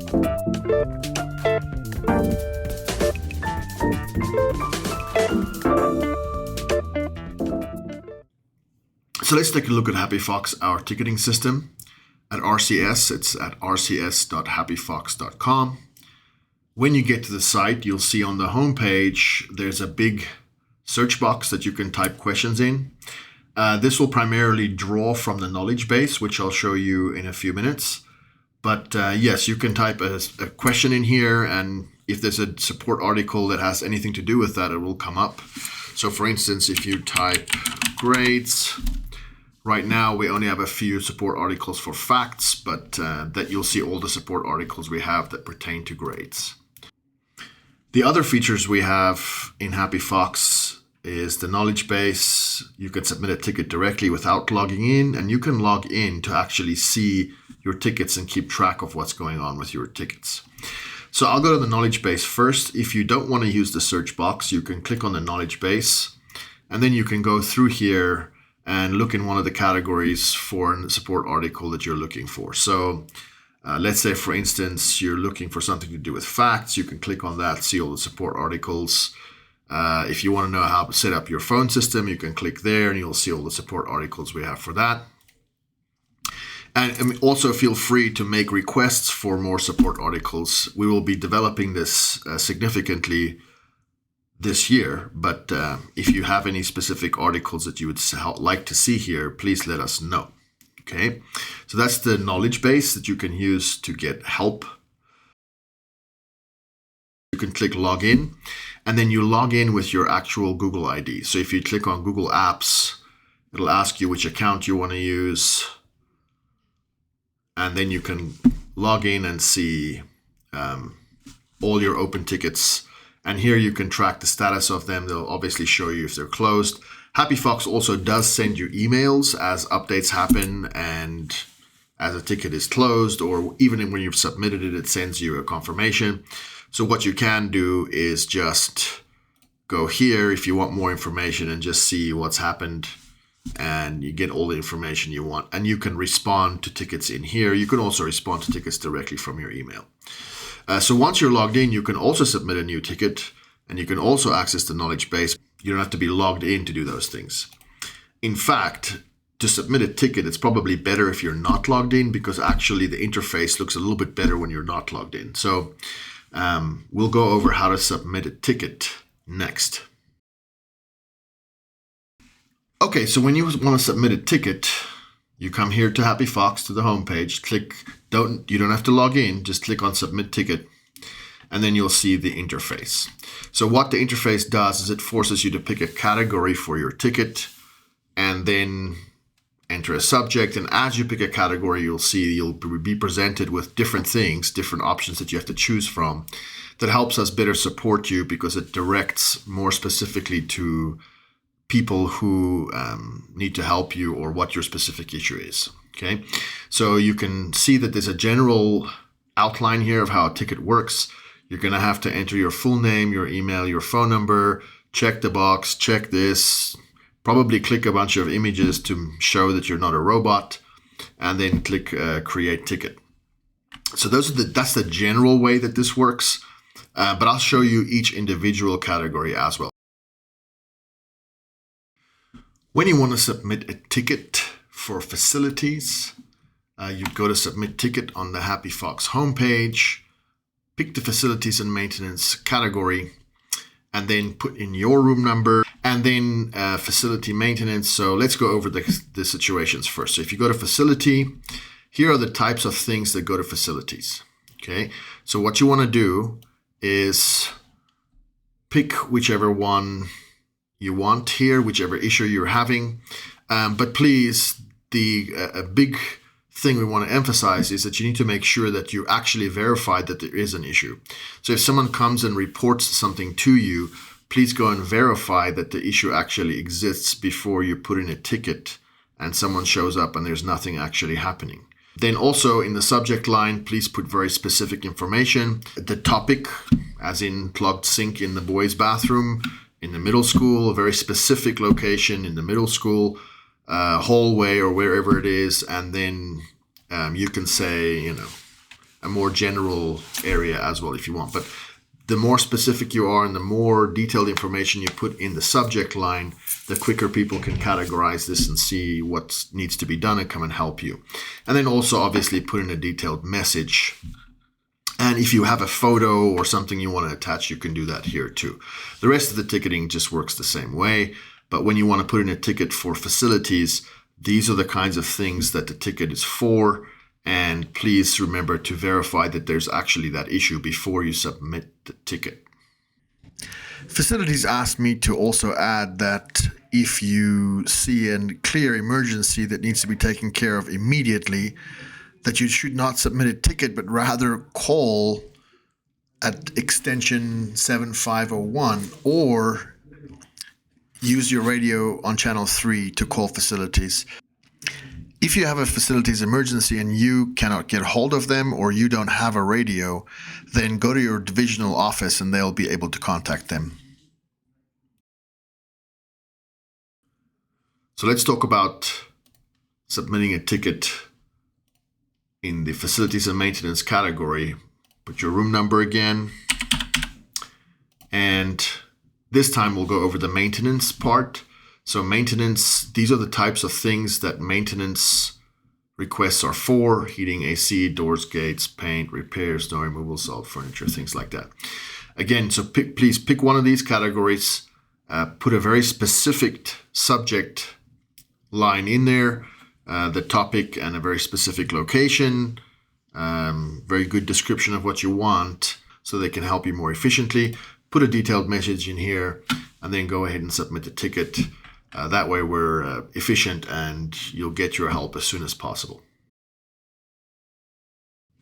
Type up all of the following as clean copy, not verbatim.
So let's take a look at HappyFox, our ticketing system. At RCS, it's at rcs.happyfox.com. When you get to the site, you'll see on the home page, there's a big search box that you can type questions in. This will primarily draw from the knowledge base, which I'll show you in a few minutes. But yes, you can type a question in here, and if there's a support article that has anything to do with that, it will come up. So for instance, if you type grades, right now we only have a few support articles for facts, but that you'll see all the support articles we have that pertain to grades. The other features we have in HappyFox is the knowledge base. You can submit a ticket directly without logging in, and you can log in to actually see your tickets and keep track of what's going on with your tickets. So I'll go to the knowledge base first. If you don't want to use the search box, you can click on the knowledge base, and then you can go through here and look in one of the categories for a support article that you're looking for. So let's say, for instance, you're looking for something to do with facts. You can click on that, see all the support articles. If you want to know how to set up your phone system, you can click there and you'll see all the support articles we have for that. And also feel free to make requests for more support articles. We will be developing this significantly this year, but if you have any specific articles that you would like to see here, please let us know. Okay, so that's the knowledge base that you can use to get help. You can click login, and then you log in with your actual Google ID. So if you click on Google Apps, it'll ask you which account you want to use, and then you can log in and see all your open tickets. And here you can track the status of them. They'll obviously show you if they're closed. HappyFox also does send you emails as updates happen and as a ticket is closed, or even when you've submitted it, it sends you a confirmation. So what you can do is just go here if you want more information and just see what's happened, and you get all the information you want. And you can respond to tickets in here. You can also respond to tickets directly from your email. So once you're logged in, you can also submit a new ticket, and you can also access the knowledge base. You don't have to be logged in to do those things. In fact, to submit a ticket, it's probably better if you're not logged in, because actually the interface looks a little bit better when you're not logged in. So we'll go over how to submit a ticket next. Okay, so when you want to submit a ticket, you come here to HappyFox, to the home page, you don't have to log in, just click on Submit Ticket, and then you'll see the interface. So what the interface does is it forces you to pick a category for your ticket and then enter a subject. And as you pick a category, you'll be presented with different things, different options that you have to choose from. That helps us better support you because it directs more specifically to people who need to help you or what your specific issue is. Okay, so you can see that there's a general outline here of how a ticket works. You're going to have to enter your full name, your email, your phone number, check the box, check this, probably click a bunch of images to show that you're not a robot, and then click Create Ticket. So that's the general way that this works, but I'll show you each individual category as well. When you want to submit a ticket for facilities, you go to Submit Ticket on the HappyFox homepage, pick the Facilities and Maintenance category, and then put in your room number, and then Facility Maintenance. So let's go over the situations first. So if you go to Facility, here are the types of things that go to facilities. Okay, so what you want to do is pick whichever one you want here, whichever issue you're having. But please, a big thing we want to emphasize is that you need to make sure that you actually verify that there is an issue. So if someone comes and reports something to you, please go and verify that the issue actually exists before you put in a ticket and someone shows up and there's nothing actually happening. Then also in the subject line, please put very specific information. The topic, as in plugged sink in the boys' bathroom in the middle school, a very specific location in the middle school, hallway or wherever it is. And then you can say, a more general area as well if you want. But the more specific you are and the more detailed information you put in the subject line, the quicker people can categorize this and see what needs to be done and come and help you. And then also obviously put in a detailed message. And if you have a photo or something you want to attach, you can do that here too. The rest of the ticketing just works the same way. But when you want to put in a ticket for facilities, these are the kinds of things that the ticket is for. And please remember to verify that there's actually that issue before you submit the ticket. Facilities asked me to also add that if you see a clear emergency that needs to be taken care of immediately, that you should not submit a ticket, but rather call at extension 7501 or use your radio on channel 3 to call facilities. If you have a facilities emergency and you cannot get hold of them or you don't have a radio, then go to your divisional office and they'll be able to contact them. So let's talk about submitting a ticket in the facilities and maintenance category. Put your room number again. And this time we'll go over the maintenance part. So maintenance, these are the types of things that maintenance requests are for: heating, AC, doors, gates, paint, repairs, snow removal, salt, furniture, things like that. Again, so please pick one of these categories, put a very specific subject line in there, the topic and a very specific location, very good description of what you want so they can help you more efficiently. Put a detailed message in here and then go ahead and submit the ticket. That way we're efficient and you'll get your help as soon as possible.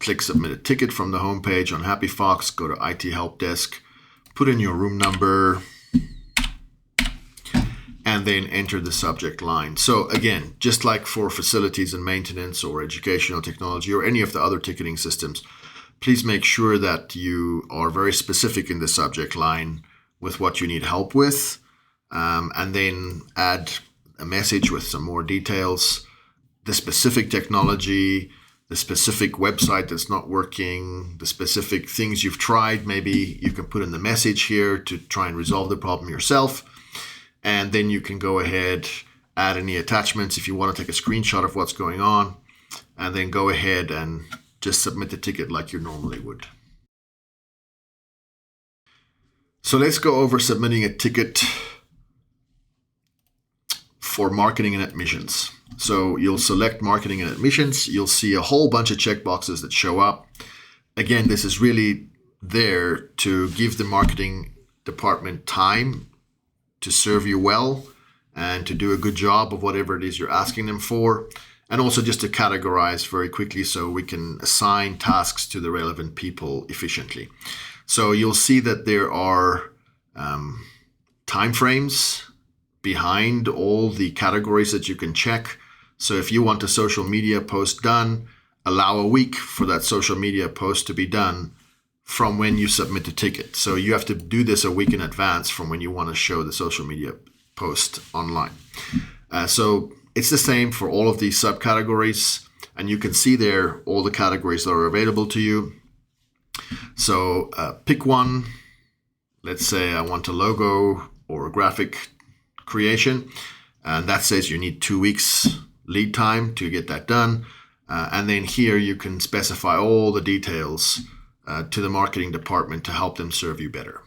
Click Submit a Ticket from the homepage on HappyFox. Go to IT Help Desk, put in your room number, and then enter the subject line. So again, just like for facilities and maintenance or educational technology or any of the other ticketing systems, please make sure that you are very specific in the subject line with what you need help with. And then add a message with some more details, the specific technology, the specific website that's not working, the specific things you've tried. Maybe you can put in the message here to try and resolve the problem yourself. And then you can go ahead, add any attachments if you want to take a screenshot of what's going on, and then go ahead and just submit the ticket like you normally would. So let's go over submitting a ticket for marketing and admissions. So you'll select marketing and admissions. You'll see a whole bunch of checkboxes that show up. Again, this is really there to give the marketing department time to serve you well and to do a good job of whatever it is you're asking them for. And also just to categorize very quickly so we can assign tasks to the relevant people efficiently. So you'll see that there are timeframes behind all the categories that you can check. So if you want a social media post done, allow a week for that social media post to be done from when you submit the ticket. So you have to do this a week in advance from when you want to show the social media post online. So it's the same for all of these subcategories, and you can see there all the categories that are available to you. So pick one. Let's say I want a logo or a graphic creation, and that says you need 2 weeks lead time to get that done. And then here you can specify all the details to the marketing department to help them serve you better.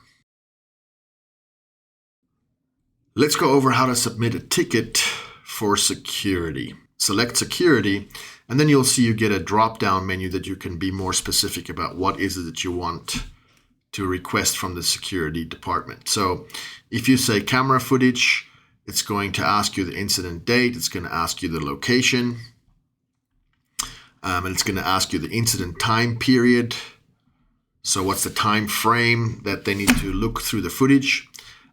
Let's go over how to submit a ticket for security. Select security, and then you'll see you get a drop-down menu that you can be more specific about what is it that you want to request from the security department. So if you say camera footage, it's going to ask you the incident date, it's going to ask you the location, and it's going to ask you the incident time period. So what's the time frame that they need to look through the footage?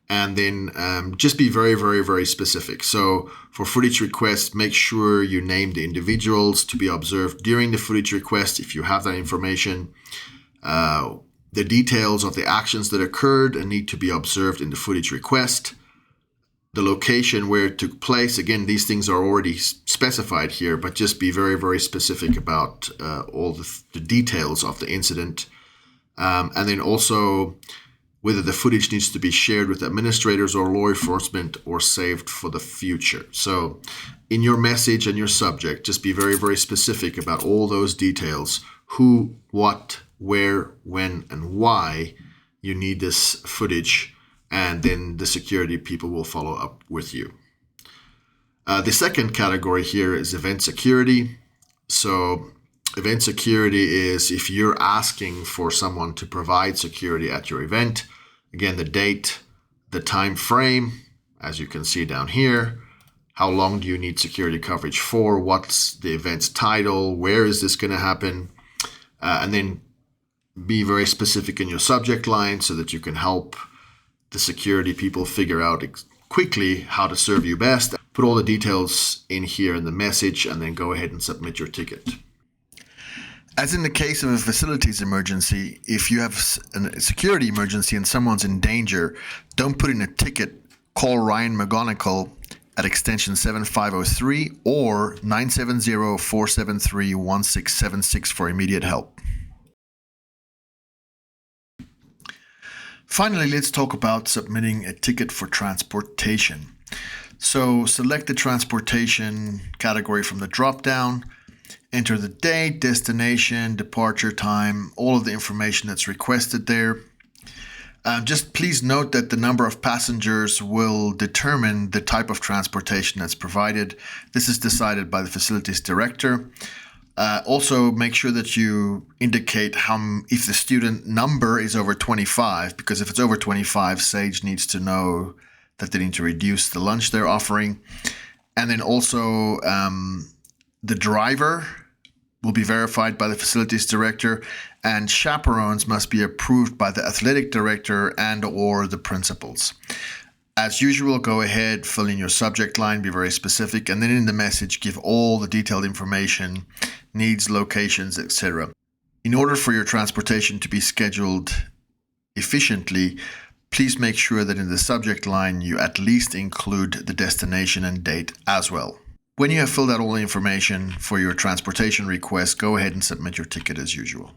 And then just be very, very, very specific. So for footage requests, make sure you name the individuals to be observed during the footage request if you have that information. The details of the actions that occurred and need to be observed in the footage request. the location where it took place. Again, these things are already specified here, but just be very, very specific about all the details of the incident. And then also whether the footage needs to be shared with administrators or law enforcement or saved for the future. So in your message and your subject, just be very, very specific about all those details: who, what, where, when, and why you need this footage. And then the security people will follow up with you. The second category here is event security. So event security is if you're asking for someone to provide security at your event. Again, the date, the time frame, as you can see down here. How long do you need security coverage for? What's the event's title? Where is this going to happen? And then be very specific in your subject line so that you can help the security people figure out quickly how to serve you best. Put all the details in here in the message and then go ahead and submit your ticket. As in the case of a facilities emergency, if you have a security emergency and someone's in danger, don't put in a ticket. Call Ryan McGonigal at extension 7503 or 970-473-1676 for immediate help. Finally, let's talk about submitting a ticket for transportation. So select the transportation category from the drop-down, enter the date, destination, departure time, all of the information that's requested there. Just please note that the number of passengers will determine the type of transportation that's provided. This is decided by the facilities director. Also, make sure that you indicate if the student number is over 25, because if it's over 25, SAGE needs to know that they need to reduce the lunch they're offering. And then also the driver will be verified by the facilities director, and chaperones must be approved by the athletic director and or the principals. As usual, go ahead, fill in your subject line, be very specific, and then in the message, give all the detailed information, needs, locations, etc. In order for your transportation to be scheduled efficiently, please make sure that in the subject line, you at least include the destination and date as well. When you have filled out all the information for your transportation request, go ahead and submit your ticket as usual.